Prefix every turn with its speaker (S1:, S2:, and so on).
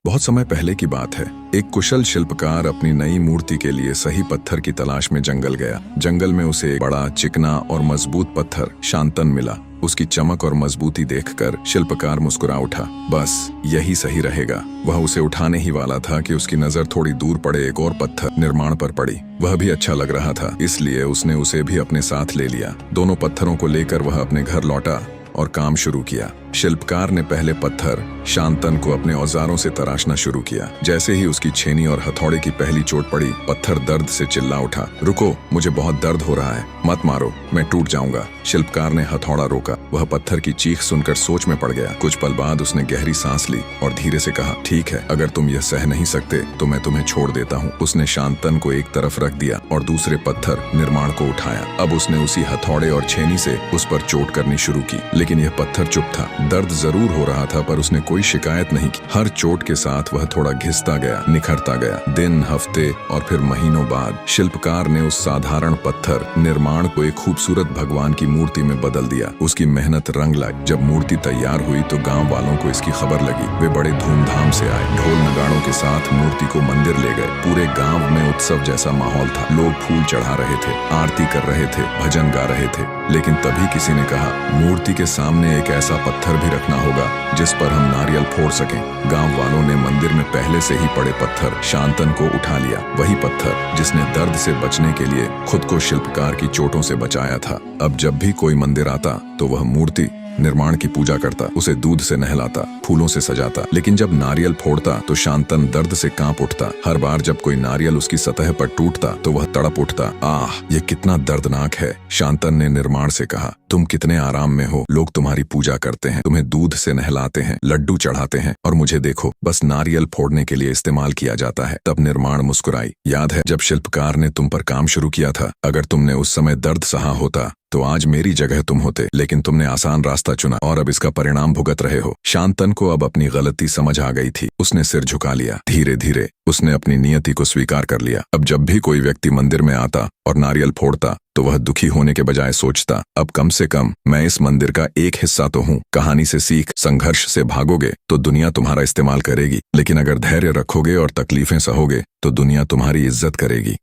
S1: बहुत समय पहले की बात है। एक कुशल शिल्पकार अपनी नई मूर्ति के लिए सही पत्थर की तलाश में जंगल गया। जंगल में उसे एक बड़ा, चिकना और मजबूत पत्थर शांतन मिला। उसकी चमक और मजबूती देखकर शिल्पकार मुस्कुरा उठा। बस यही सही रहेगा। वह उसे उठाने ही वाला था कि उसकी नजर थोड़ी दूर पड़े एक और पत्थर निर्माण पर पड़ी। वह भी अच्छा लग रहा था, इसलिए उसने उसे भी अपने साथ ले लिया। दोनों पत्थरों को लेकर वह अपने घर लौटा और काम शुरू किया। शिल्पकार ने पहले पत्थर शांतन को अपने औजारों से तराशना शुरू किया। जैसे ही उसकी छेनी और हथौड़े की पहली चोट पड़ी, पत्थर दर्द से चिल्ला उठा। रुको, मुझे बहुत दर्द हो रहा है, मत मारो, मैं टूट जाऊंगा। शिल्पकार ने हथौड़ा रोका। वह पत्थर की चीख सुनकर सोच में पड़ गया। कुछ पल बाद उसने गहरी सांस ली और धीरे से कहा, ठीक है, अगर तुम यह सह नहीं सकते तो मैं तुम्हें छोड़ देता हूँ। उसने शांतन को एक तरफ रख दिया और दूसरे पत्थर निर्माण को उठाया। अब उसने उसी हथौड़े और छेनी से उस पर चोट करनी शुरू की, लेकिन यह पत्थर चुप था। दर्द जरूर हो रहा था, पर उसने कोई शिकायत नहीं की। हर चोट के साथ वह थोड़ा घिसता गया, निखरता गया। दिन, हफ्ते और फिर महीनों बाद शिल्पकार ने उस साधारण पत्थर निर्माण को एक खूबसूरत भगवान की मूर्ति में बदल दिया। उसकी मेहनत रंग लाई। जब मूर्ति तैयार हुई तो गांव वालों को इसकी खबर लगी। वे बड़े धूमधाम से आए। ढोल नगाड़ों के साथ मूर्ति को मंदिर ले गए। पूरे गांव में उत्सव जैसा माहौल था। लोग फूल चढ़ा रहे थे, आरती कर रहे थे, भजन गा रहे थे। लेकिन तभी किसी ने कहा, मूर्ति के सामने एक ऐसा पत्थर भी रखना होगा जिस पर हम नारियल फोड़ सकें। गांव वालों ने मंदिर में पहले से ही पड़े पत्थर शांतन को उठा लिया। वही पत्थर जिसने दर्द से बचने के लिए खुद को शिल्पकार की चोटों से बचाया था। अब जब भी कोई मंदिर आता तो वह मूर्ति निर्माण की पूजा करता, उसे दूध से नहलाता, फूलों से सजाता। लेकिन जब नारियल फोड़ता तो शांतन दर्द से कांप उठता। हर बार जब कोई नारियल उसकी सतह पर टूटता तो वह तड़प उठता। आह, ये कितना दर्दनाक है। शांतन ने निर्माण से कहा, तुम कितने आराम में हो। लोग तुम्हारी पूजा करते हैं, तुम्हें दूध से नहलाते हैं, लड्डू चढ़ाते हैं, और मुझे देखो, बस नारियल फोड़ने के लिए इस्तेमाल किया जाता है। तब निर्माण मुस्कुराई। याद है जब शिल्पकार ने तुम पर काम शुरू किया था? अगर तुमने उस समय दर्द सहा होता तो आज मेरी जगह तुम होते, लेकिन तुमने आसान रास्ता चुना और अब इसका परिणाम भुगत रहे हो। शांतन को अब अपनी गलती समझ आ गई थी। उसने सिर झुका लिया। धीरे धीरे उसने अपनी नियति को स्वीकार कर लिया। अब जब भी कोई व्यक्ति मंदिर में आता और नारियल फोड़ता तो वह दुखी होने के बजाय सोचता, अब कम से कम मैं इस मंदिर का एक हिस्सा तो हूँ। कहानी से सीख, संघर्ष से भागोगे तो दुनिया तुम्हारा इस्तेमाल करेगी, लेकिन अगर धैर्य रखोगे और तकलीफें सहोगे तो दुनिया तुम्हारी इज्जत करेगी।